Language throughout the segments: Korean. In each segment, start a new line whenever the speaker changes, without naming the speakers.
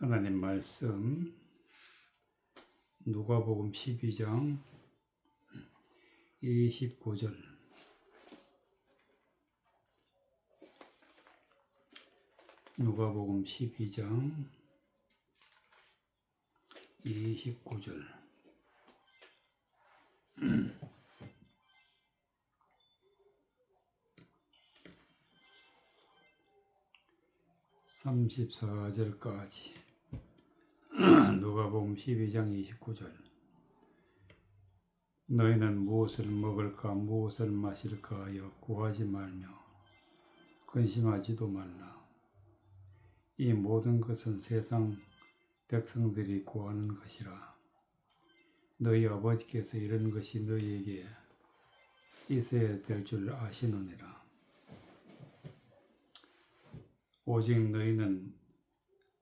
하나님 말씀 누가복음 12장 29절 누가복음 12장 29절 34절까지 누가복음 12장 29절 너희는 무엇을 먹을까 무엇을 마실까 하여 구하지 말며 근심하지도 말라. 이 모든 것은 세상 백성들이 구하는 것이라. 너희 아버지께서 이런 것이 너희에게 있어야 될 줄 아시느니라. 오직 너희는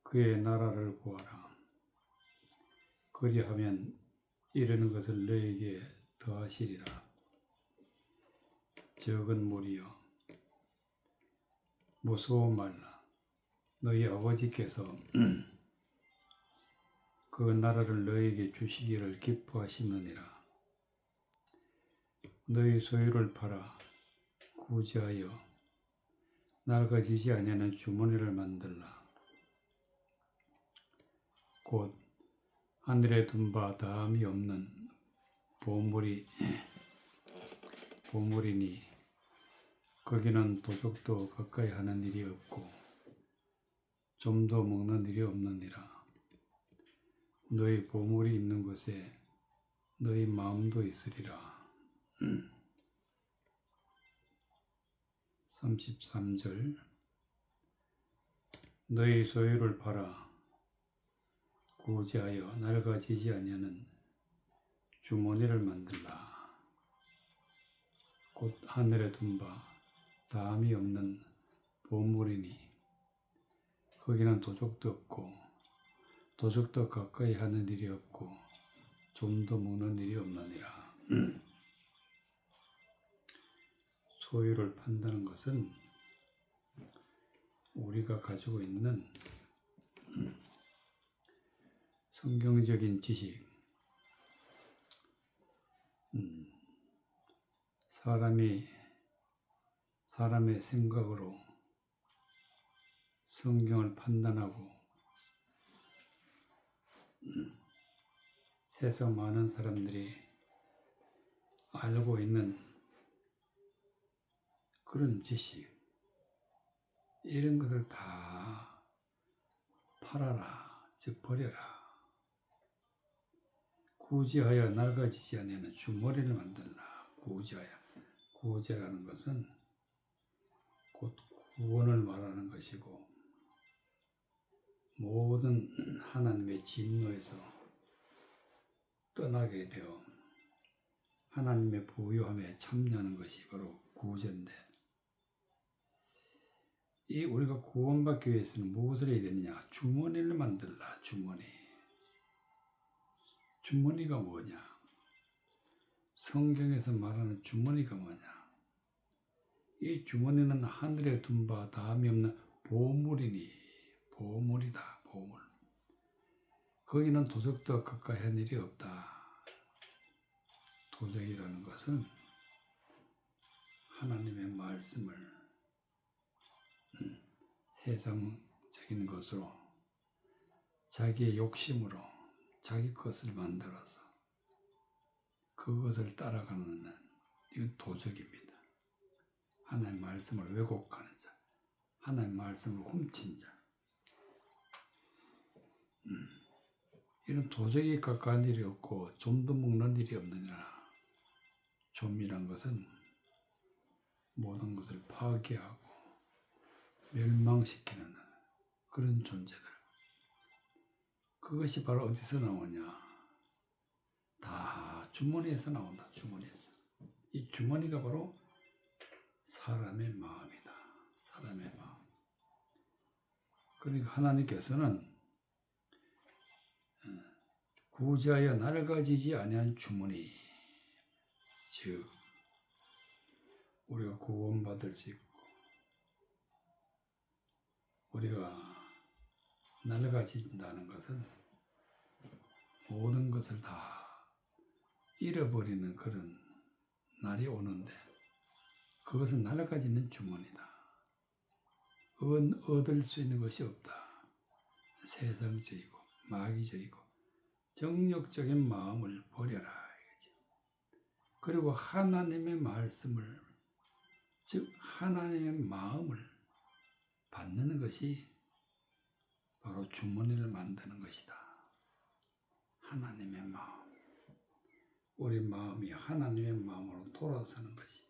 그의 나라를 구하라. 그리하면 이런 것을 너희에게 더하시리라. 적은 무리여 무서워 말라. 너희 아버지께서 그 나라를 너희에게 주시기를 기뻐하시느니라. 너희 소유를 팔아 구제하여 낡아지지 아니하는 주머니를 만들라. 곧 하늘에 둔 바 다함이 없는 보물이니 거기는 도적도 가까이 하는 일이 없고 좀도 먹는 일이 없느니라. 너희 보물이 있는 곳에 너희 마음도 있으리라. 33절 너희 소유를 팔아 구제하여 낡아지지 아니하는 주머니를 만들라. 곧 하늘에 둔 바 다함이 없는 보물이니 거기는 도적도 없고 도적도 가까이 하는 일이 없고 좀도 먹는 일이 없느니라. 소유를 판다는 것은 우리가 가지고 있는 성경적인 지식, 사람의 생각으로 성경을 판단하고 세상 많은 사람들이 알고 있는 그런 지식, 이런 것을 다 팔아라, 즉 버려라. 구제하여 낡아지지 아니하는 주머니를 만들라. 구제라는 것은 곧 구원을 말하는 것이고 모든 하나님의 진노에서 떠나게 되어 하나님의 부요함에 참여하는 것이 바로 구제인데, 이 우리가 구원받기 위해서는 무엇을 해야 되느냐? 주머니를 만들라. 주머니가 뭐냐? 성경에서 말하는 주머니가 뭐냐? 이 주머니는 하늘에 둔 바 다함이 없는 보물이니 보물이다. 보물. 거기는 도적도 가까이 한 일이 없다. 도적이라는 것은 하나님의 말씀을 세상적인 것으로 자기의 욕심으로 자기 것을 만들어서 그것을 따라가는 이건 도적입니다. 하나님의 말씀을 왜곡하는 자, 하나님의 말씀을 훔친 자, 이런 도적이 가까운 일이 없고 좀도 먹는 일이 없느니라. 좀이란 것은 모든 것을 파괴하고 멸망시키는 그런 존재들. 그것이 바로 어디서 나오냐? 다 주머니에서 나온다. 주머니에서. 이 주머니가 바로 사람의 마음이다. 사람의 마음. 그러니까 하나님께서는 구제하여 낡아지지 아니한 주머니, 즉 우리가 구원받을 수 있고 우리가 낡아진다는 것은 모든 것을 다 잃어버리는 그런 날이 오는데, 그것은 낡아지는 주머니다. 얻을 수 있는 것이 없다. 세상적이고 마귀적이고 정욕적인 마음을 버려라 이거지. 그리고 하나님의 말씀을, 즉 하나님의 마음을 받는 것이 바로 주머니를 만드는 것이다. 하나님의 마음, 우리 마음이 하나님의 마음으로 돌아서는 것이,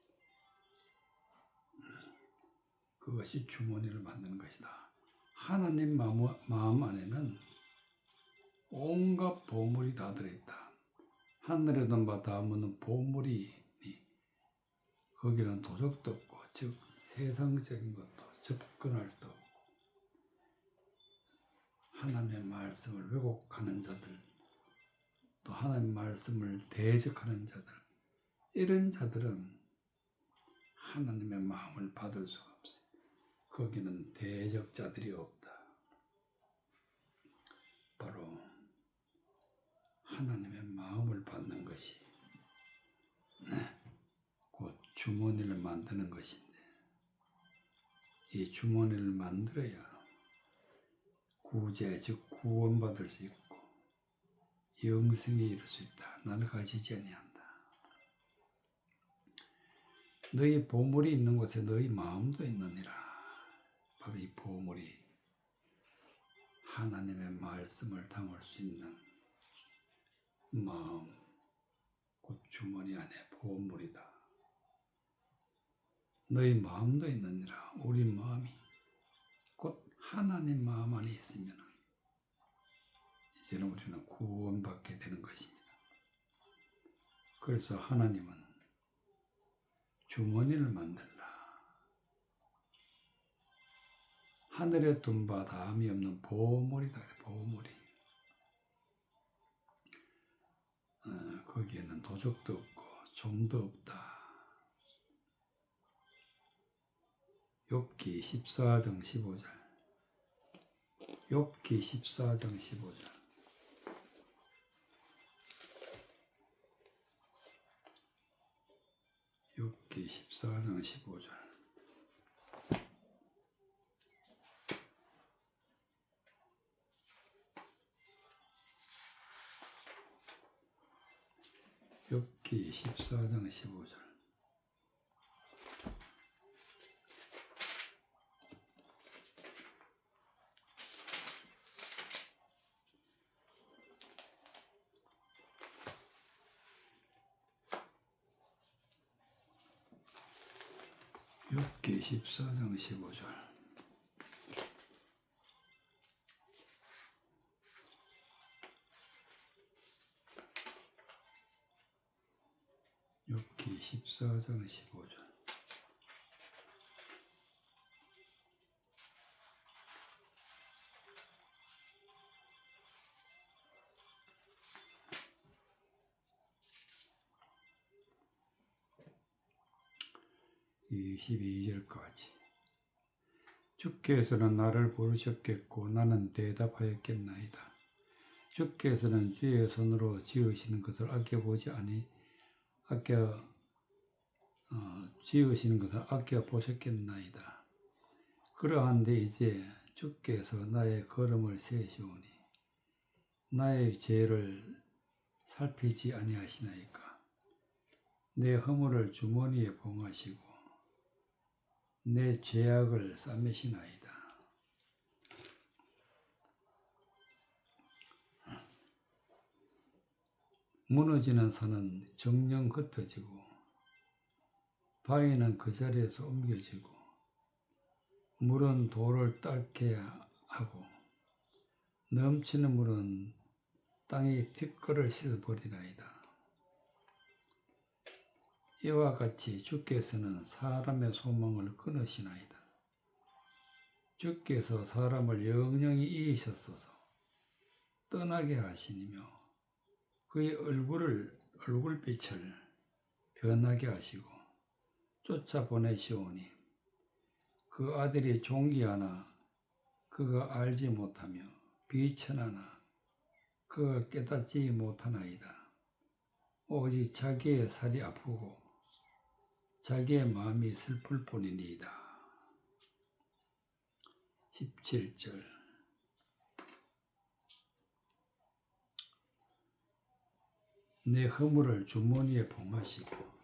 그것이 주머니를 만드는 것이다. 하나님 마음 안에는 온갖 보물이 다 들어있다. 하늘에도 바다 묻는 보물이, 거기는 도적도 없고, 즉 세상적인 것도 접근할 수 없고, 하나님의 말씀을 왜곡하는 자들, 또 하나님의 말씀을 대적하는 자들, 이런 자들은 하나님의 마음을 받을 수가 없어요. 거기는 대적자들이 없다. 바로 하나님의 마음을 받는 것이 곧 주머니를 만드는 것인데, 이 주머니를 만들어야 구제, 즉 구원받을 수 있고 영생에 이를 수 있다. 낡아지지 아니한다. 너희 보물이 있는 곳에 너희 마음도 있느니라. 바로 이 보물이 하나님의 말씀을 담을 수 있는 마음, 곧 주머니 안에 보물이다. 너희 마음도 있느니라. 우리 마음이 곧 하나님 마음 안에 있으면 이제는 우리는 구원받게 되는 것입니다. 그래서 하나님은 주머니를 만들라. 하늘에 둔 바 다함이 없는 보물이다. 보물이. 거기에는 도적도 없고 좀도 없다. 욥기 14장 15절. 욥기 14장 15절. 욥기 14장 15절. 욥기 14장 15절. 욥기 14장 15절. 욥기 14장 15절. 이 22절까지. 주께서는 나를 부르셨겠고 나는 대답하였겠나이다. 주께서는 주의 손으로 지으시는 것을 지으시는 것을 아껴 보셨겠나이다. 그러한데 이제 주께서 나의 걸음을 세시오니 나의 죄를 살피지 아니하시나이까. 내 허물을 주머니에 봉하시고 내 죄악을 싸매시나이다. 무너지는 산은 정령 흩어지고 바위는 그 자리에서 옮겨지고 물은 돌을 닳게 하고 넘치는 물은 땅의 티끌을 씻어버리나이다. 이와 같이 주께서는 사람의 소망을 끊으시나이다. 주께서 사람을 영영히 잊으셨어서 떠나게 하시니며 그의 얼굴빛을 변하게 하시고 쫓아보내시오니 그 아들이 종기하나 그가 알지 못하며 비천하나 그가 깨닫지 못하나이다. 오직 자기의 살이 아프고 자기의 마음이 슬플 뿐이니이다. 17절 내 허물을 주머니에 봉하시고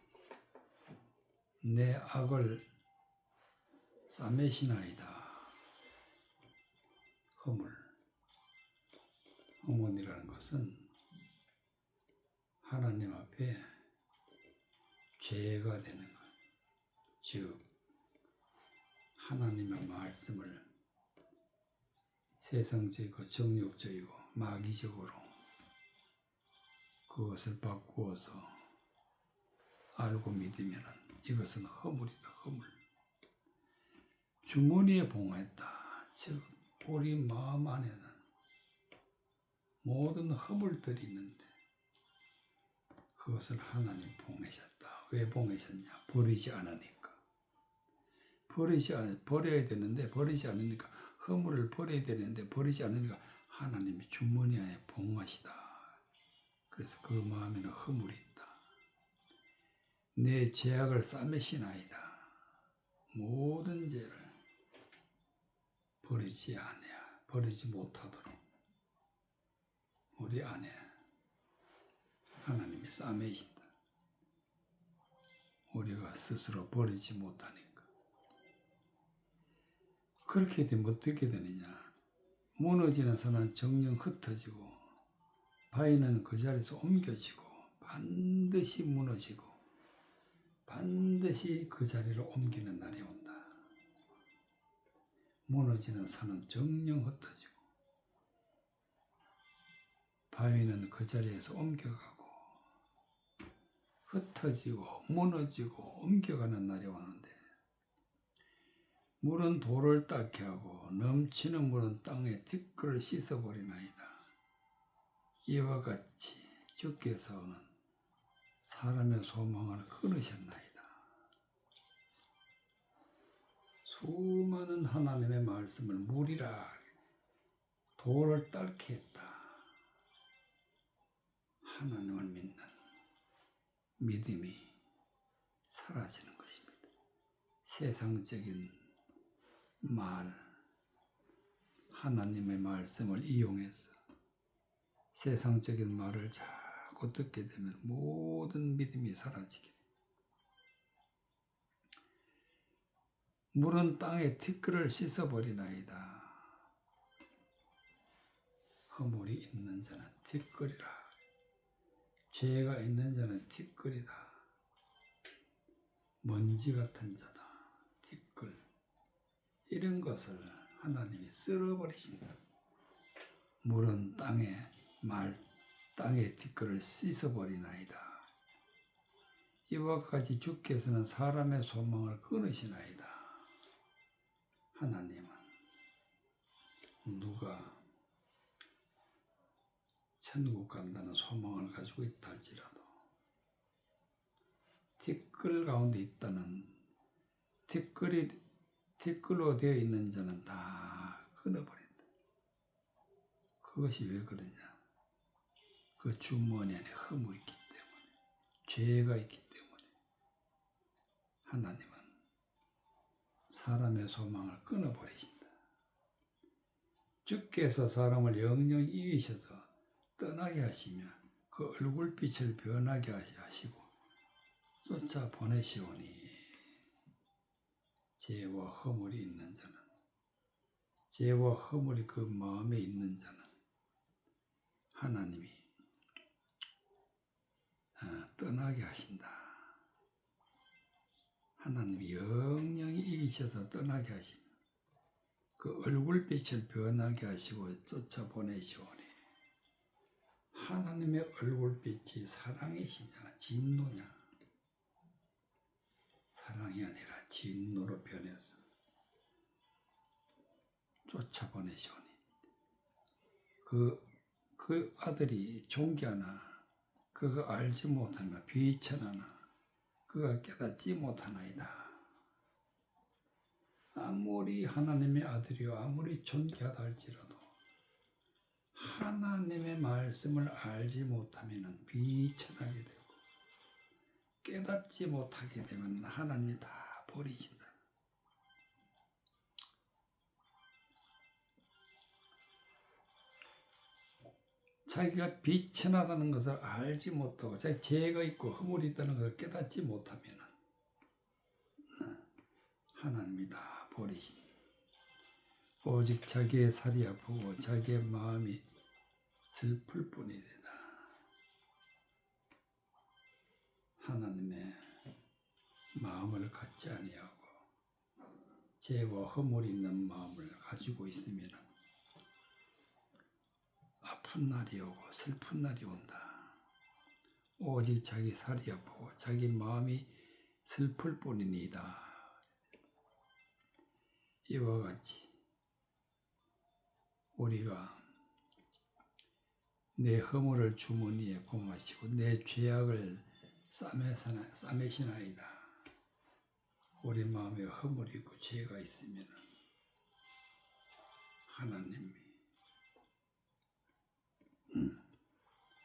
내 악을 싸매시나이다. 허물이라는 것은 하나님 앞에 죄가 되는 것. 즉 하나님의 말씀을 세상적이고 정욕적이고 마귀적으로 그것을 바꾸어서 알고 믿으면 이것은 허물이다. 허물. 주머니에 봉했다. 즉 우리 마음 안에는 모든 허물들이 있는데 그것을 하나님 봉하셨다. 왜 봉하셨냐? 버리지 않으니까. 버려야 되는데 버리지 않으니까, 허물을 버려야 되는데 버리지 않으니까 하나님이 주머니 안에 봉하시다. 그래서 그 마음에는 허물이 있다. 내 죄악을 싸매시나이다. 모든 죄를 버리지 못하도록 우리 안에 하나님이 싸매신다. 우리가 스스로 버리지 못하니까. 그렇게 되면 어떻게 되느냐? 무너지는 산은 정령 흩어지고 바위는 그 자리에서 옮겨지고 반드시 무너지고 반드시 그 자리로 옮기는 날이 온다. 무너지는 산은 정령 흩어지고 바위는 그 자리에서 옮겨가고 흩어지고 무너지고 옮겨가는 날이 오는데, 물은 돌을 닦게 하고 넘치는 물은 땅에 티끌을 씻어버리나이다. 이와 같이 주께서는 사람의 소망을 끊으셨나이다. 수많은 하나님의 말씀을 물이라 돌을 닦게 했다. 하나님을 믿는 믿음이 사라지는 것입니다. 세상적인 말, 하나님의 말씀을 이용해서 세상적인 말을 자꾸 듣게 되면 모든 믿음이 사라지게 됩니다. 물은 땅에 티끌을 씻어버리나이다. 허물이 있는 자는 티끌이라. 죄가 있는 자는 티끌이다. 먼지 같은 자다. 티끌. 이런 것을 하나님이 쓸어버리신다. 물은 땅의 티끌을 씻어버리나이다. 이와 같이 주께서는 사람의 소망을 끊으시나이다. 하나님은 누가 천국 간다는 소망을 가지고 있다 할지라도 티끌 가운데 있다는, 티끌로 되어 있는 자는 다 끊어버린다. 그것이 왜 그러냐? 그 주머니 안에 허물이 있기 때문에, 죄가 있기 때문에 하나님은 사람의 소망을 끊어버리신다. 주께서 사람을 영영 이기셔서 떠나게 하시며 그 얼굴빛을 변하게 하시고 쫓아 보내시오니, 죄와 허물이 있는 자는, 죄와 허물이 그 마음에 있는 자는 하나님이 떠나게 하신다. 하나님이 영영히 이기셔서 떠나게 하시며 그 얼굴빛을 변하게 하시고 쫓아 보내시오니, 하나님의 얼굴빛이 사랑이시냐 진노냐? 사랑이 아니라 진노로 변해서 쫓아보내시오니, 그 아들이 존귀하나 그가 알지 못하나 비천하나 그가 깨닫지 못하나이다. 아무리 하나님의 아들이요 아무리 존귀하다 할지라도 하나님의 말씀을 알지 못하면 비천하게 되고 깨닫지 못하게 되면 하나님이 다 버리신다. 자기가 비천하다는 것을 알지 못하고 자기 죄가 있고 허물이 있다는 것을 깨닫지 못하면 하나님이 다 버리신다. 오직 자기의 살이 아프고 자기의 마음이 슬플 뿐이다. 하나님의 마음을 갖지 아니하고 죄와 허물이 있는 마음을 가지고 있으면 아픈 날이 오고 슬픈 날이 온다. 오직 자기 살이 아프고 자기 마음이 슬플 뿐이니다. 이와 같이 우리가 내 허물을 주머니에 봉하시고 내 죄악을 싸매시나이다. 우리 마음에 허물이 있고 죄가 있으면 하나님이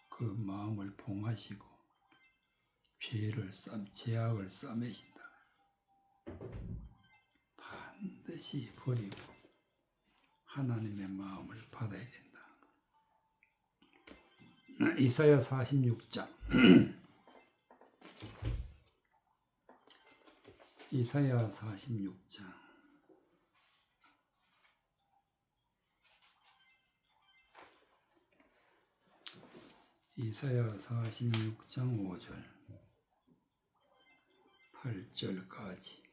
그 마음을 봉하시고 죄악을 싸매신다. 반드시 버리고 하나님의 마음을 받아야 된다. 이사야 46장 이사야 46장 이사야 46장 5절 8절까지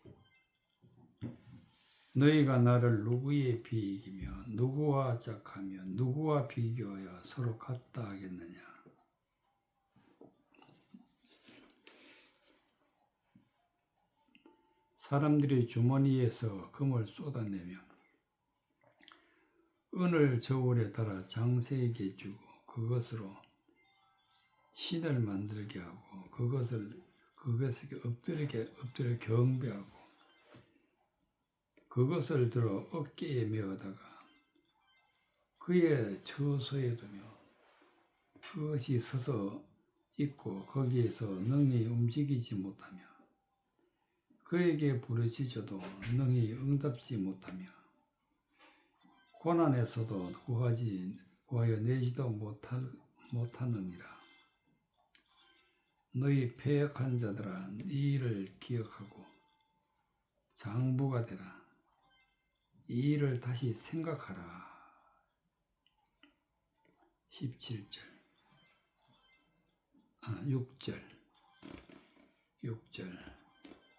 너희가 나를 누구에 비이기며 누구와 짝하며 누구와 비교하여 서로 같다 하겠느냐. 사람들이 주머니에서 금을 쏟아내며 은을 저울에 달아 장세에게 주고 그것으로 신을 만들게 하고 그것에게 엎드려 경배하고 그것을 들어 어깨에 메어다가 그의 처소에 두며 그것이 서서 있고 거기에서 능히 움직이지 못하며 그에게 부르짖어도 능히 응답지 못하며 고난에서도 구하여 내지도 못하느니라. 너희 패역한 자들아 네 일을 기억하고 장부가 되라. 이 일을 다시 생각하라. 17절 6절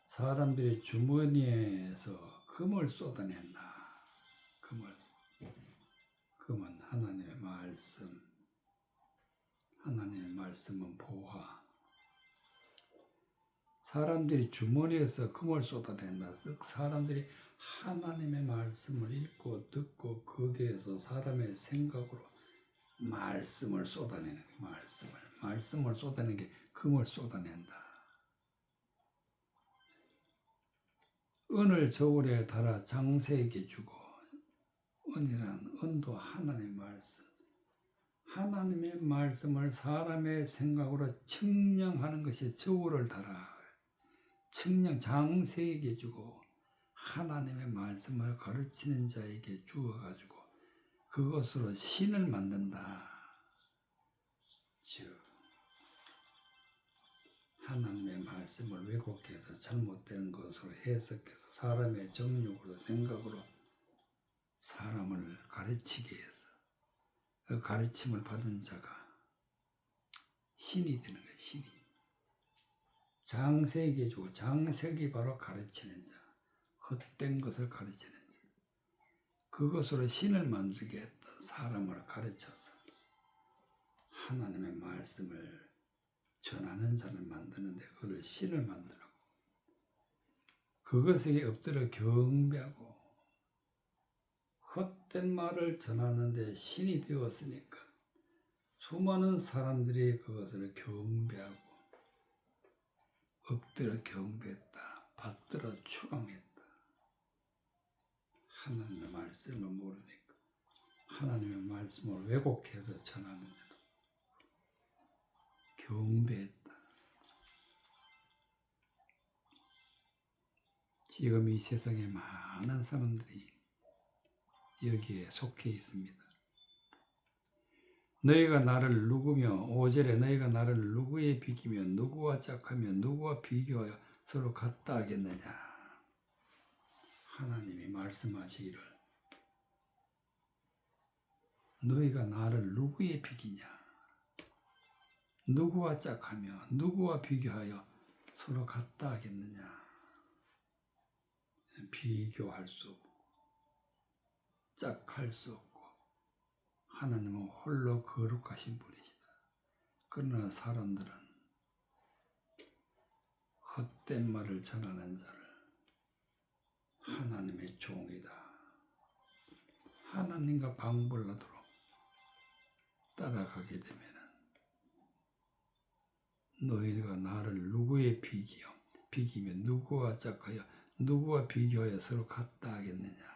사람들이 주머니에서 금을 쏟아낸다. 금은 하나님의 말씀. 하나님의 말씀은 보화. 사람들이 주머니에서 금을 쏟아낸다. 즉 사람들이 하나님의 말씀을 읽고 듣고 거기에서 사람의 생각으로 말씀을 쏟아내는 말씀을 쏟아내는 게 금을 쏟아낸다. 은을 저울에 달아 장세에게 주고 은이란 은도 하나님의 말씀. 하나님의 말씀을 사람의 생각으로 측량하는 것이 저울을 달아 장세에게 주고 하나님의 말씀을 가르치는 자에게 주어가지고 그것으로 신을 만든다. 즉 하나님의 말씀을 왜곡해서 잘못된 것으로 해석해서 사람의 정욕으로 생각으로 사람을 가르치게 해서 그 가르침을 받은 자가 신이 되는 거예요. 신이. 장세에게 주고 장세기 바로 가르치는 자. 헛된 것을 가르치는 자. 그것으로 신을 만들게 했다. 사람을 가르쳐서 하나님의 말씀을 전하는 자를 만드는데 그를 신을 만들고 그것에게 엎드려 경배하고 헛된 말을 전하는데 신이 되었으니까 수많은 사람들이 그것을 경배하고 엎드려 경배했다. 받들어 추앙했다. 하나님의 말씀을 모르니까 하나님의 말씀을 왜곡해서 전하는데도 경배했다. 지금 이 세상에 많은 사람들이 여기에 속해 있습니다. 너희가 나를 누구며 5절에 너희가 나를 누구에 비기며 누구와 짝하며 누구와 비교하여 서로 같다 하겠느냐. 하나님이 말씀하시기를 너희가 나를 누구에 비기냐, 누구와 짝하며 누구와 비교하여 서로 같다 하겠느냐. 비교할 수 없고 짝할 수 없고 하나님은 홀로 거룩하신 분이시다. 그러나 사람들은 헛된 말을 전하는 자를 하나님의 종이다. 하나님과 방불나도록 따라가게 되면 너희가 나를 누구에 비기며 누구와 짝하여 누구와 비교하여 서로 같다 하겠느냐.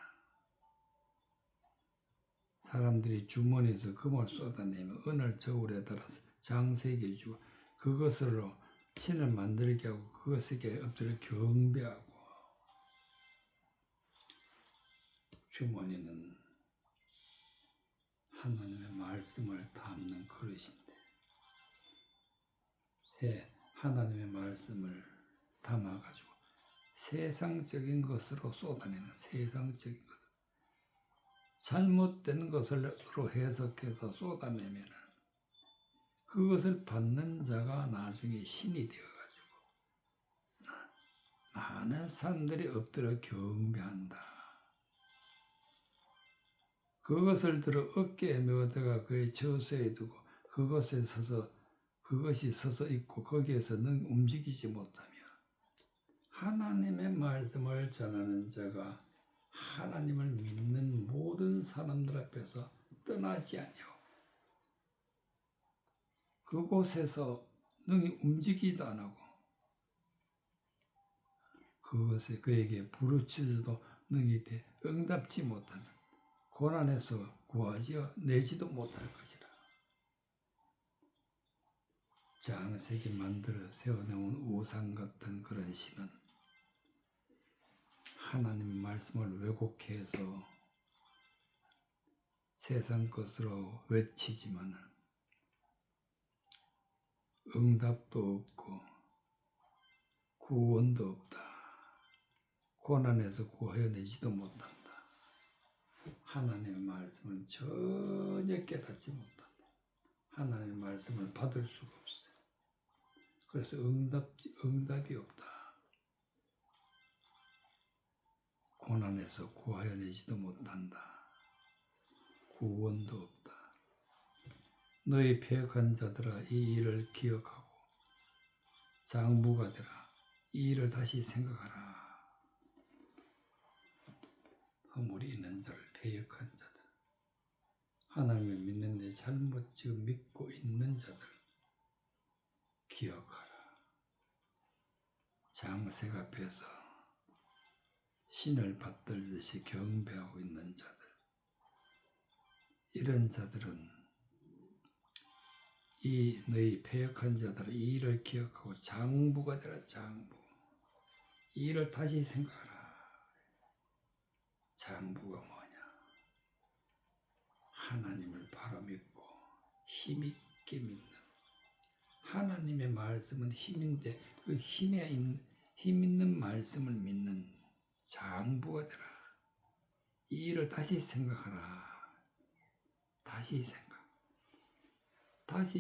사람들이 주머니에서 금을 쏟아내며 은을 저울에 달아서 장세게 주고 그것으로 신을 만들게 하고 그것에게 엎드려 경배하고. 주머니는 하나님의 말씀을 담는 그릇인데 하나님의 말씀을 담아가지고 세상적인 것으로 쏟아내는 세상적인 것, 잘못된 것으로 해석해서 쏟아내면 그것을 받는 자가 나중에 신이 되어가지고 많은 사람들이 엎드려 경배한다. 그것을 들어 어깨에 메어다가 그의 저수에 두고 그것이 서서 있고 거기에서 움직이지 못하며 하나님의 말씀을 전하는 자가 하나님을 믿는 모든 사람들 앞에서 떠나지 아니하고 그곳에서 능히 움직이지도 않고 그것에 그에게 부르짖어도 능히 응답지 못하며 고난에서 구하지어 내지도 못할 것이라. 장세기 만들어 세워놓은 우상 같은 그런 신은 하나님의 말씀을 왜곡해서 세상 것으로 외치지만 응답도 없고 구원도 없다. 고난에서 구해내지도 못한다. 하나님의 말씀은 전혀 깨닫지 못한다. 하나님의 말씀을 받을 수가 없어요. 그래서 응답이 없다. 고난에서 구하여내지도 못한다. 구원도 없다. 너희 패역한 자들아 이 일을 기억하고 장부가 되라. 이 일을 다시 생각하라. 허물이 있는 자를 패역한 자들, 하나님을 믿는데 잘못 지금 믿고 있는 자들 기억하라. 장색 앞에서 신을 받들듯이 경배하고 있는 자들, 이런 자들은 이 너희 패역한 자들은 이 일을 기억하고 장부가 되라. 장부. 이 일을 다시 생각하라. 장부가 뭐냐? 하나님을 바로 믿고 힘있게 믿는, 하나님의 말씀은 힘인데 그 힘 있는 말씀을 믿는 장부가 되라. 이 일을 다시 생각하라. 다시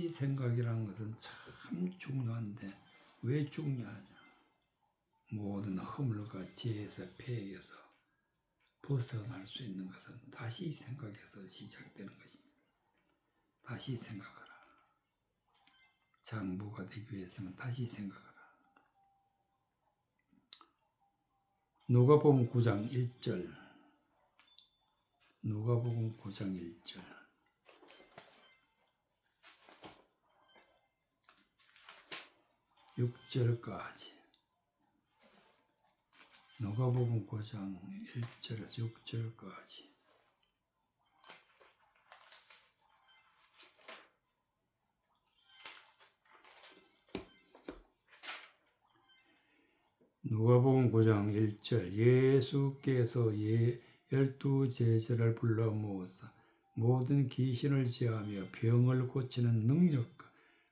생각이라는 것은 참 중요한데 왜 중요하냐? 모든 허물과 죄에서 패역에서 벗어날 수 있는 것은 다시 생각해서 시작되는 것입니다. 다시 생각하라. 장부가 되기 위해서는 다시 생각하라. 누가복음 9장 1절. 누가복음 9장 1절. 6절까지. 누가복음 9장 1절에서 6절까지. 누가복음 9장 1절 예수께서 12 제자를 불러 모으사 모든 귀신을 제하며 병을 고치는 능력과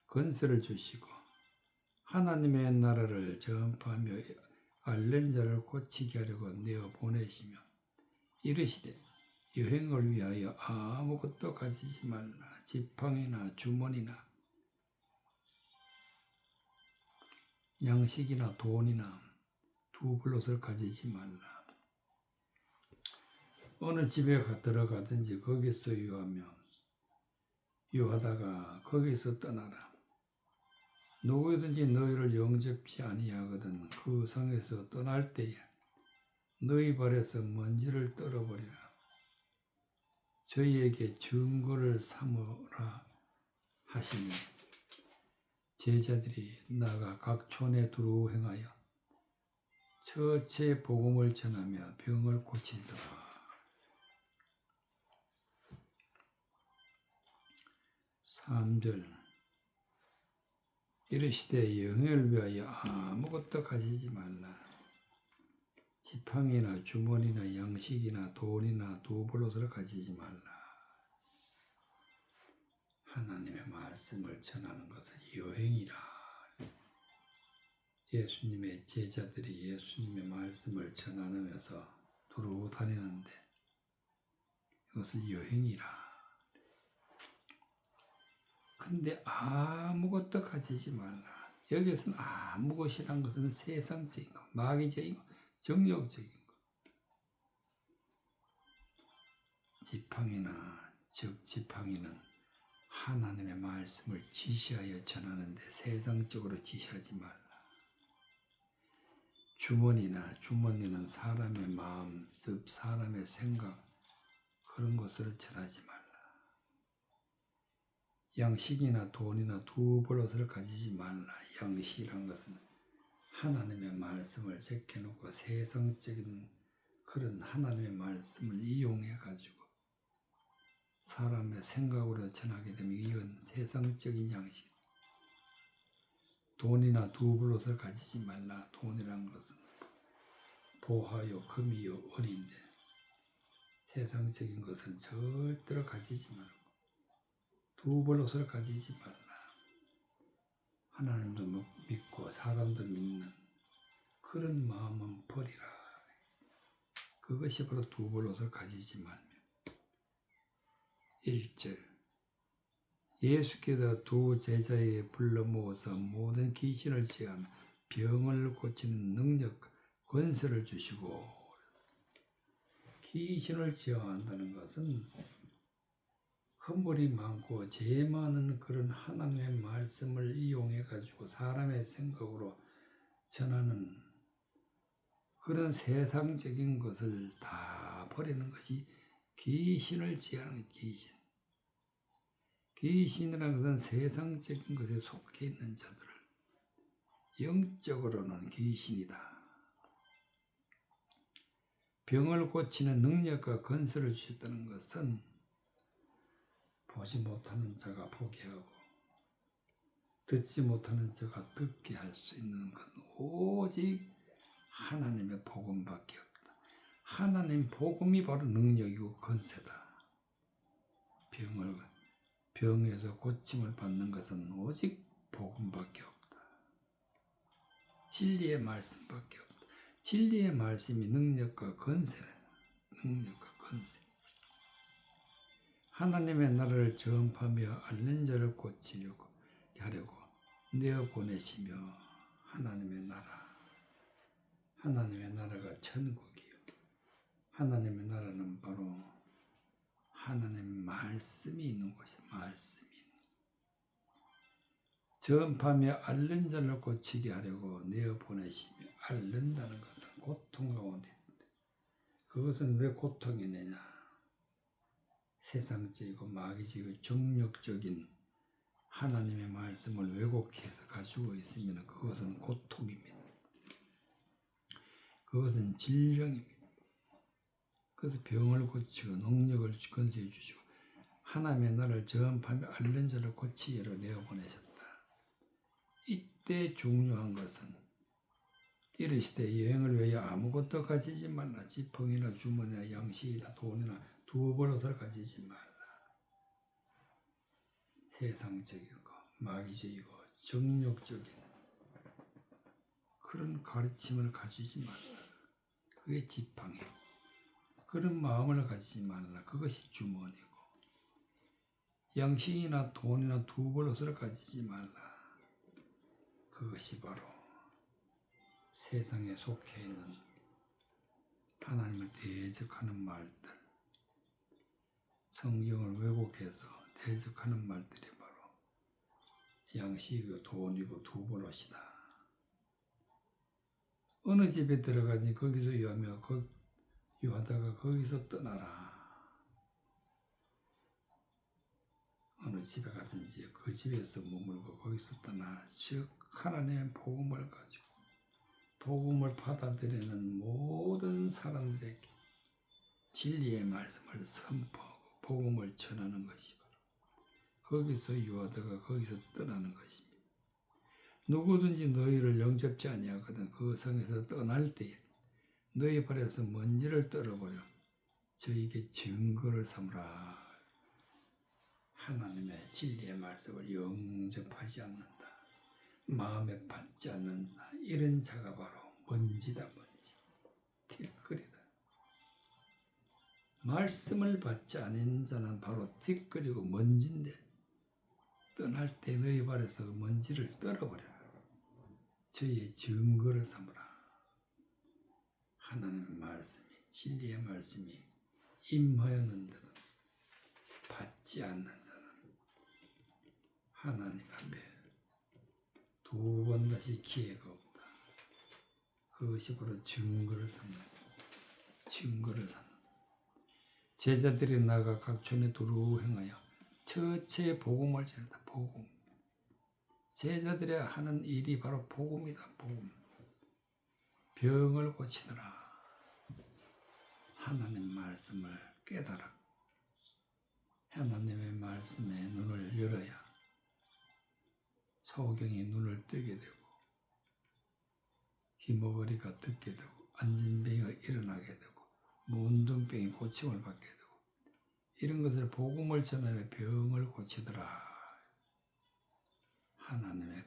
권세를 주시고 하나님의 나라를 전파하며 앓는 자를 고치게 하려고 내어 보내시며 이르시되 여행을 위하여 아무것도 가지지 말라. 지팡이나 주머니나 양식이나 돈이나 두블롯을 가지지 말라. 어느 집에 들어가든지 거기서 유하다가 거기서 떠나라. 누구든지 너희를 영접지 아니하거든 그 성에서 떠날 때에 너희 발에서 먼지를 떨어버리라. 저희에게 증거를 삼으라 하시니 제자들이 나가 각 촌에 두루 행하여 처체 복음을 전하며 병을 고치더라. 3절 이르시되 여행을 위하여 아무것도 가지지 말라. 지팡이나 주머니나 양식이나 돈이나 두벌옷을 가지지 말라. 하나님의 말씀을 전하는 것은 여행이라. 예수님의 제자들이 예수님의 말씀을 전하면서 두루 다니는데 이것을 여행이라. 근데 아무것도 가지지 말라. 여기서는 아무것이란 것은 세상적인 것, 마귀적인 것, 정욕적인 것. 지팡이는 하나님의 말씀을 지시하여 전하는데 세상적으로 지시하지 말라. 주머니는 사람의 마음, 즉 사람의 생각 그런 것으로 전하지 말라. 양식이나 돈이나 두벌옷을 가지지 말라. 양식이란 것은 하나님의 말씀을 제껴놓고 세상적인 그런 하나님의 말씀을 이용해 가지고 사람의 생각으로 전하게 되면 이건 세상적인 양식. 돈이나 두벌옷을 가지지 말라. 돈이란 것은 보화요, 금이요, 은인데 세상적인 것은 절대로 가지지 말고 두벌옷을 가지지 말라. 하나님도 믿고 사람도 믿는 그런 마음은 버리라. 그것이 바로 두벌옷을 가지지 말며 1절 예수께서 두 제자에게 불러 모아서 모든 귀신을 제하며 병을 고치는 능력, 권세를 주시고 귀신을 제어한다는 것은 허물이 많고 죄 많은 그런 하나님의 말씀을 이용해 가지고 사람의 생각으로 전하는 그런 세상적인 것을 다 버리는 것이 귀신을 제하는 귀신. 귀신이라는 것은 세상적인 것에 속해 있는 자들을 영적으로는 귀신이다. 병을 고치는 능력과 권세를 주셨다는 것은 보지 못하는 자가 보게 하고 듣지 못하는 자가 듣게 할 수 있는 것은 오직 하나님의 복음밖에 없다. 하나님 복음이 바로 능력이고 권세다. 병에서 고침을 받는 것은 오직 복음밖에 없다. 진리의 말씀밖에 없다. 진리의 말씀이 능력과 권세는 능력과 권세. 하나님의 나라를 전파하며 앓는 자를 고치려고 하려고 내어 보내시며 하나님의 나라가 천국이요. 하나님의 나라는 바로 하나님의 말씀이 있는 곳이 말씀이 있는 전파하며 앓는 자를 고치게 하려고 내어 보내시며 앓는다는 것은 고통 가운데 있는데 그것은 왜 고통이냐냐? 세상적이고 마귀적이고 정욕적인 하나님의 말씀을 왜곡해서 가지고 있으면 그것은 고통입니다. 그것은 질병입니다. 그래서 병을 고치고 능력을 건설해 주시고 하나님의 나라를 전파하며 앓는 자를 고치기로 내어보내셨다. 이때 중요한 것은 이르시되 여행을 위하여 아무것도 가지지 말라. 지팡이나 주머니나 양식이나 돈이나 두벌옷을 가지지 말라. 세상적이고 마귀적이고 정욕적인 그런 가르침을 가지지 말라. 그게 지팡이. 그런 마음을 가지지 말라. 그것이 주머니고. 양식이나 돈이나 두벌옷을 가지지 말라. 그것이 바로 세상에 속해 있는 하나님을 대적하는 말들, 성경을 왜곡해서 대적하는 말들이 바로 양식이고 돈이고 두벌옷이다. 어느 집에 들어가니 거기서 유하다가 거기서 떠나라. 어느 집에 가든지 그 집에서 머물고 거기서 떠나라. 즉 하나님의 복음을 가지고 복음을 받아들이는 모든 사람들에게 진리의 말씀을 선포하고 복음을 전하는 것이 바로 거기서 유하다가 거기서 떠나는 것입니다. 누구든지 너희를 영접지 아니하거든 그 성에서 떠날 때에 너희 발에서 먼지를 떨어버려 저에게 증거를 삼으라. 하나님의 진리의 말씀을 영접하지 않는다. 마음에 받지 않는다. 이런 자가 바로 먼지다. 먼지. 티끌이다. 말씀을 받지 않는 자는 바로 티끌이고 먼지인데 떠날 때 너희 발에서 먼지를 떨어버려라. 저의 증거를 삼으라. 하나님의 말씀이 진리의 말씀이 임하였는데도 받지 않는 자는 하나님 앞에 두 번 다시 기회가 없다. 그것이 바로 증거를 삼는 증거를 삼는 제자들이 나가 각 촌에 두루 행하여 처처에 복음을 전한다. 복음. 제자들이 하는 일이 바로 복음이다. 복음. 병을 고치더라. 하나님 말씀을 깨달아 하나님의 말씀에 눈을 열어야 소경이 눈을 뜨게 되고 기머거리가 듣게 되고 안진병이가 일어나게 되고 문둥병이 고침을 받게 되고 이런 것을 복음을 전하여 병을 고치더라. 하나님의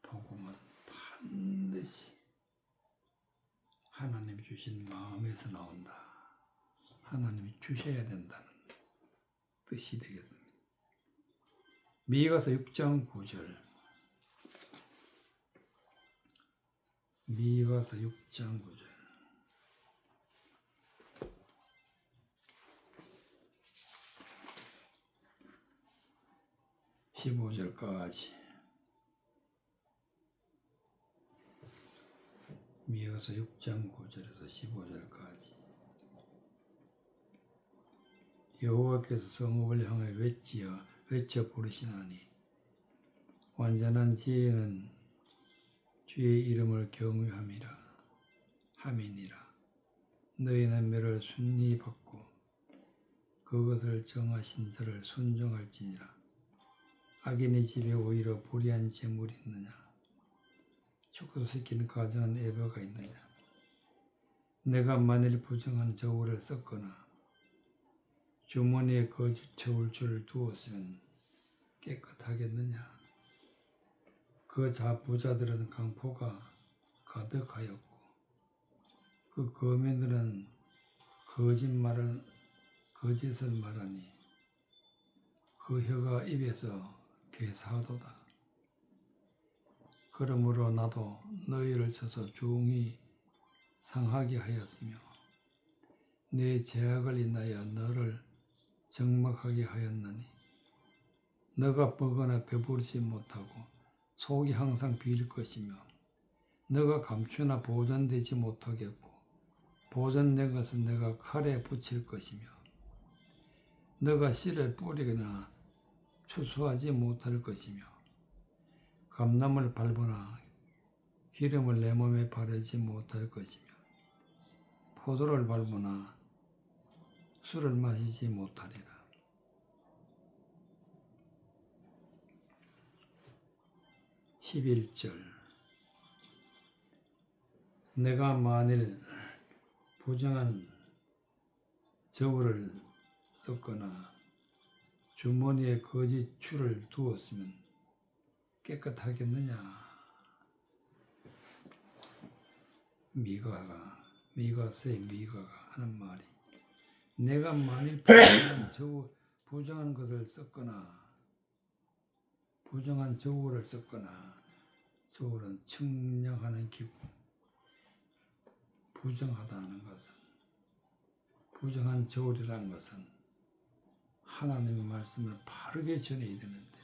복음은 반드시 하나님이 주신 마음에서 나온다. 하나님이 주셔야 된다는 뜻이 되겠습니다. 미가서 6장 9절 미가서 6장 9절 15절까지 미가서 6장 9절에서 15절까지 여호와께서 성읍을 향하여 외쳐 부르시나니 완전한 지혜는 주의 이름을 경외함이라 함이니라. 너희는 멸을 순리 받고 그것을 정하신 자를 순종할지니라. 악인의 집에 오히려 불의한 재물이 있느냐? 죽어도 시키는 가정은 애버가 있느냐? 내가 만일 부정한 저울을 썼거나 주머니에 거짓 저울줄을 두었으면 깨끗하겠느냐? 그 부자들은 강포가 가득하였고 그 거민들은 거짓을 말하니 그 혀가 입에서 괴사하도다. 그러므로 나도 너희를 쳐서 중히 상하게 하였으며 내 죄악을 인하여 너를 적막하게 하였나니 너가 먹거나 배부르지 못하고 속이 항상 비일 것이며 너가 감추나 보존되지 못하겠고 보존된 것은 내가 칼에 붙일 것이며 너가 씨를 뿌리거나 추수하지 못할 것이며 감람을 밟거나 기름을 내 몸에 바르지 못할 것이며 포도를 밟거나 술을 마시지 못하리라. 11절 내가 만일 부정한 저울을 썼거나 주머니에 거짓 추를 두었으면 깨끗하겠느냐? 미가서의 미가가 하는 말이, 내가 만일 부정한 것을 썼거나 부정한 저울을 썼거나, 저울은 측량하는 기구, 부정하다는 것은, 부정한 저울이라는 것은 하나님의 말씀을 바르게 전해야 되는데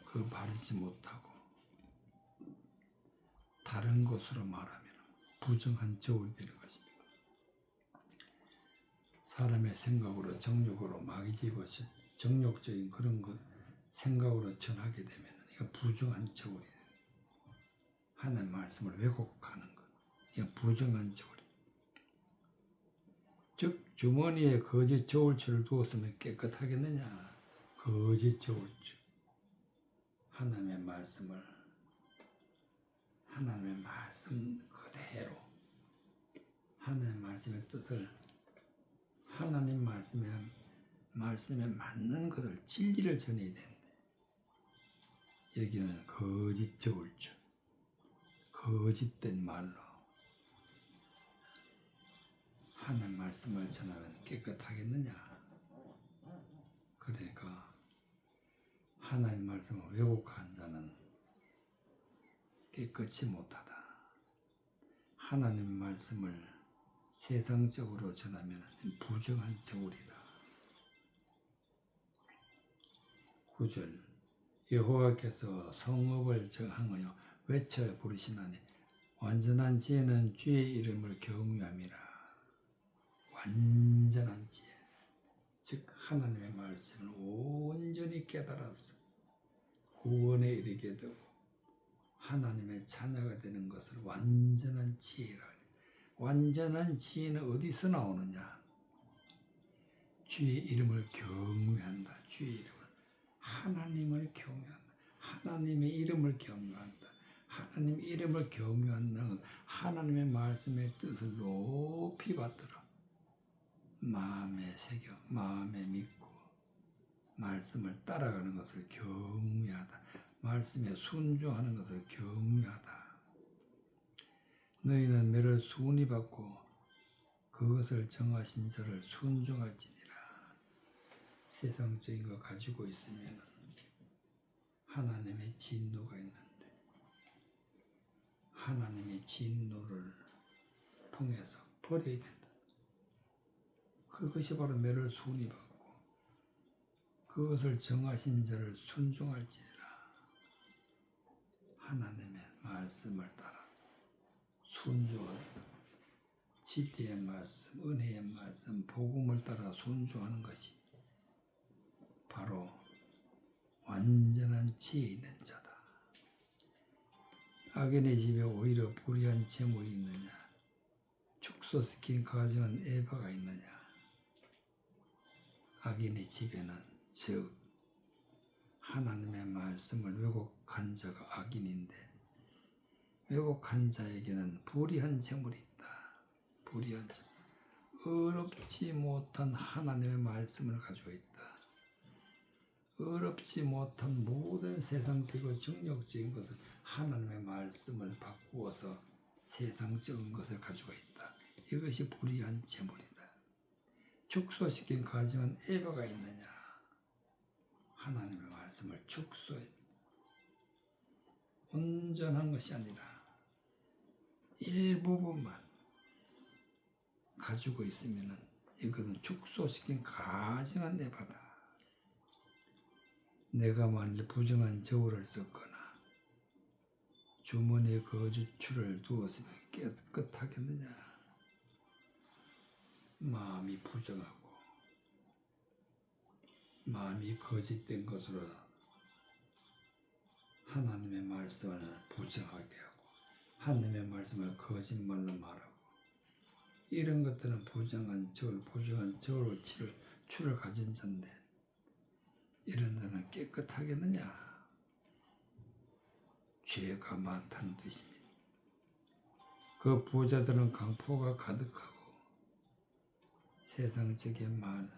그 바르지 못하고 다른 것으로 말하면 부정한 저울이 되는 것입니다. 사람의 생각으로 정욕으로 마귀 집어서 정욕적인 그런 것 생각으로 전하게 되면 이거 부정한 저울이 돼요. 하나님의 말씀을 왜곡하는 것, 이거 부정한 저울. 즉 주머니에 거짓 저울추를 두었으면 깨끗하겠느냐? 거짓 저울추. 하나님의 말씀을, 하나님의 말씀 그대로, 하나님의 말씀의 뜻을, 하나님 말씀에 맞는 것을, 진리를 전해야 되는데 여기는 거짓 저울추, 거짓된 말로 하나님 말씀을 전하면 깨끗하겠느냐? 그러니까 하나님 말씀을 왜곡한 자는 깨끗이 못하다. 하나님 말씀을 세상적으로 전하면 부정한 저울이다. 9절 여호와께서 성읍을 정하여 외쳐 부르시나니 완전한 지혜는 주의 이름을 경외함이라. 완전한 지혜, 즉 하나님의 말씀을 온전히 깨달아서 구원에 이르게 되고 하나님의 자녀가 되는 것을 완전한 지혜라. 완전한 지혜는 어디서 나오느냐? 주의 이름을 경외한다. 주의 이름을, 하나님을 경외한다. 하나님의 이름을 경외한다. 하나님의 이름을 경외한다는 것은 하나님의 말씀의 뜻을 높이 받들어 마음에 새겨, 마음에 믿고 말씀을 따라가는 것을 경외하다. 말씀에 순종하는 것을 경외하다. 너희는 매를 순히 받고 그것을 정하신 자를 순종할지니라. 세상적인 것 가지고 있으면 하나님의 진노가 있는데 하나님의 진노를 통해서 버려야 된다. 그것이 바로 매를 순히 받고 그것을 정하신 자를 순종할지니라. 하나님의 말씀을 따라 순종하는 것, 진리의 말씀, 은혜의 말씀, 복음을 따라 순종하는 것이 바로 완전한 지혜 있는 자다. 악인의 집에 오히려 불의한 재물이 있느냐? 축소시킨 가정은 에바가 있느냐? 악인의 집에는, 즉 하나님의 말씀을 왜곡한 자가 악인인데 왜곡한 자에게는 불의한 재물이 있다. 불의한 재물, 어렵지 못한 하나님의 말씀을 가지고 있다. 어렵지 못한 모든 세상적이고 정욕적인 것을 하나님의 말씀을 바꾸어서 세상적인 것을 가지고 있다. 이것이 불의한 재물이다. 축소시킨 가정은 에바가 있느냐? 하나님의 말씀을 축소해 온전한 것이 아니라 일부분만 가지고 있으면 이것은 축소시킨 가정한 에바다. 내가 만일 부정한 저울을 썼거나 주머니에 거짓추를 두었으면 깨끗하겠느냐? 마음이 부정하고 마음이 거짓된 것으로 하나님의 말씀을 부정하게 하고 하나님의 말씀을 거짓말로 말하고 이런 것들은 부정한 저울 추를 가진 자인데 이런 자는 깨끗하겠느냐? 죄가 많다는 뜻입니다. 그 부자들은 강포가 가득하고 세상적인 말,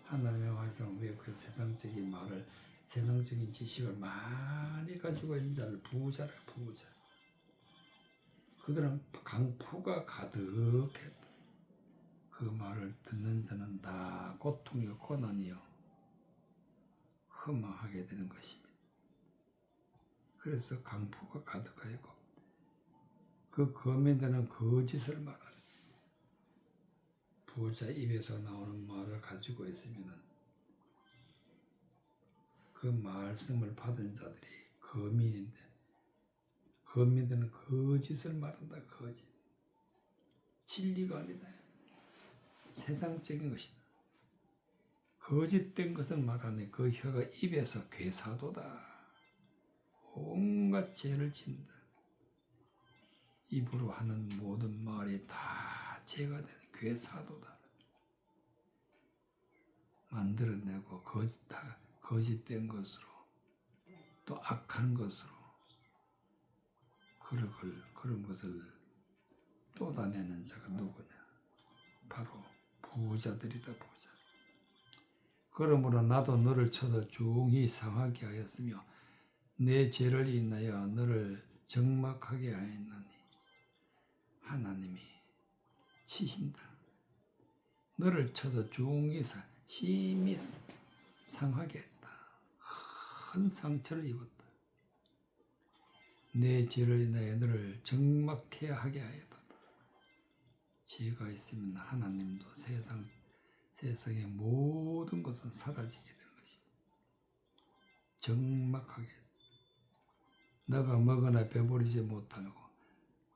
하나님의 말씀을 외우고 세상적인 말을, 세상적인 지식을 많이 가지고 있는 자를 부자라, 부자. 그들은 강포가 가득했다. 그 말을 듣는 자는 다 고통이요 고난이요 흠화하게 되는 것입니다. 그래서 강포가 가득하고 그 거민들은 거짓을 말하는, 부자 입에서 나오는 말을 가지고 있으면 그 말씀을 받은 자들이 거민인데, 거민들은 거짓을 말한다. 거짓. 진리가 아니다. 세상적인 것이다. 거짓된 것을 말하니 그 혀가 입에서 괴사도다. 온갖 죄를 짓는다. 입으로 하는 모든 말이 다 죄가 되는 괴사도다. 만들어내고 거짓된 것으로 또 악한 것으로 그런 것을 쏟아내는 자가 누구냐? 바로 부자들이다, 부자. 그러므로 나도 너를 쳐서 중히 상하게 하였으며 내 죄를 인하여 너를 적막하게 하였나니 하나님이 치신다. 너를 쳐서 중히 심히 상하게 했다. 큰 상처를 입었다. 내 죄를 인하여 너를 적막해 하게 하였다. 죄가 있으면 하나님도 세상의 모든 것은 사라지게 되는 것입니다. 적막하게. 너가 먹으나 배부르지 못하고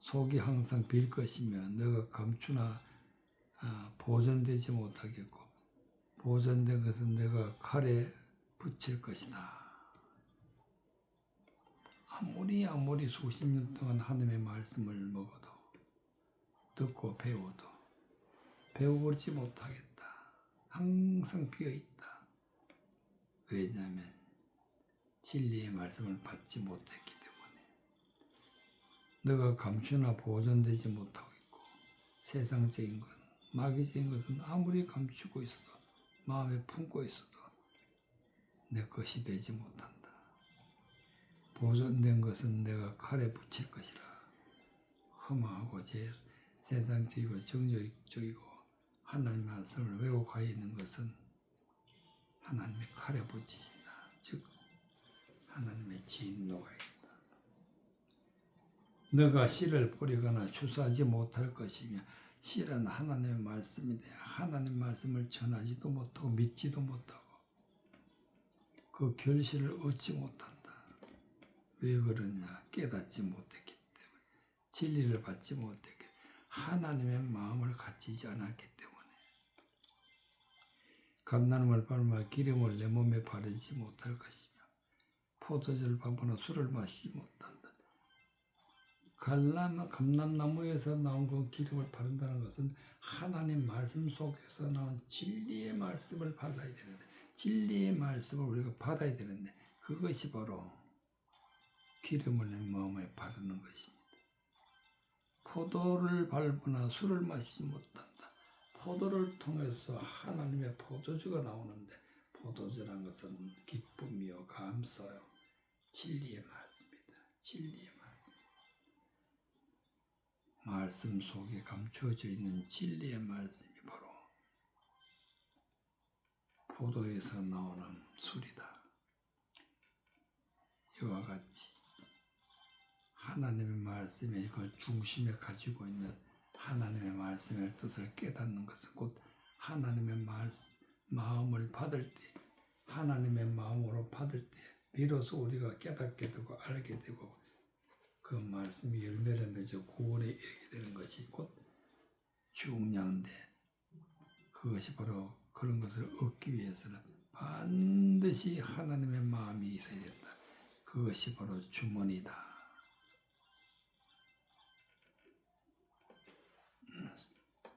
속이 항상 빌 것이며 너가 감추나 보존되지 못하겠고 보존된 것은 내가 칼에 붙일 것이다. 아무리 수십 년 동안 하나님의 말씀을 먹어도 듣고 배워도 배워보지 못하겠다. 항상 비어있다. 왜냐하면 진리의 말씀을 받지 못했기 때문에. 너가 감추나 보존되지 못하고 있고 세상적인 것, 마귀적인 것은 아무리 감추고 있어도 마음에 품고 있어도 내 것이 되지 못한다. 보존된 것은 내가 칼에 붙일 것이라. 흠하고 세상적이고 정적이고 하나님의 말씀을 외우고 가 있는 것은 하나님의 칼에 붙이신다. 즉 하나님의 진노가 있다. 너가 씨를 뿌리거나 추수하지 못할 것이며 씨는 하나님의 말씀인데 하나님의 말씀을 전하지도 못하고 믿지도 못하고 그 결실을 얻지 못한다. 왜 그러냐? 깨닫지 못했기 때문에, 진리를 받지 못했기 때문에, 하나님의 마음을 갖추지 않았기 때문에. 감나무를 밟아 기름을 내 몸에 바르지 못할 것이며 포도주를 밟거나 술을 마시지 못한다. 감람나무에서 나온 그 기름을 바른다는 것은 하나님 말씀 속에서 나온 진리의 말씀을 발라야 되는데, 진리의 말씀을 우리가 받아야 되는데 그것이 바로 기름을 내 마음에 바르는 것입니다. 포도를 밟거나 술을 마시지 못한다. 포도를 통해서 하나님의 포도주가 나오는데 포도주란 것은 기쁨이요 감사요 진리의 말씀입니다. 진리의 말씀 속에 감추어져 있는 진리의 말씀이 바로 포도에서 나오는 술이다. 이와 같이 하나님의 말씀의 그 중심에 가지고 있는 하나님의 말씀의 뜻을 깨닫는 것은 곧 하나님의 마음을 받을 때, 하나님의 마음으로 받을 때 비로소 우리가 깨닫게 되고 알게 되고 그 말씀이 열매를 맺어 구원에 이르게 되는 것이 곧 중요한데, 그것이 바로 그런 것을 얻기 위해서는 반드시 하나님의 마음이 있어야 된다. 그것이 바로 주머니다.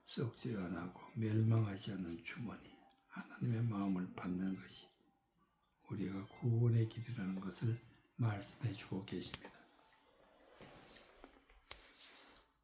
썩지 않고 멸망하지 않는 주머니, 하나님의 마음을 받는 것이 우리가 구원의 길이라는 것을 말씀해 주고 계십니다.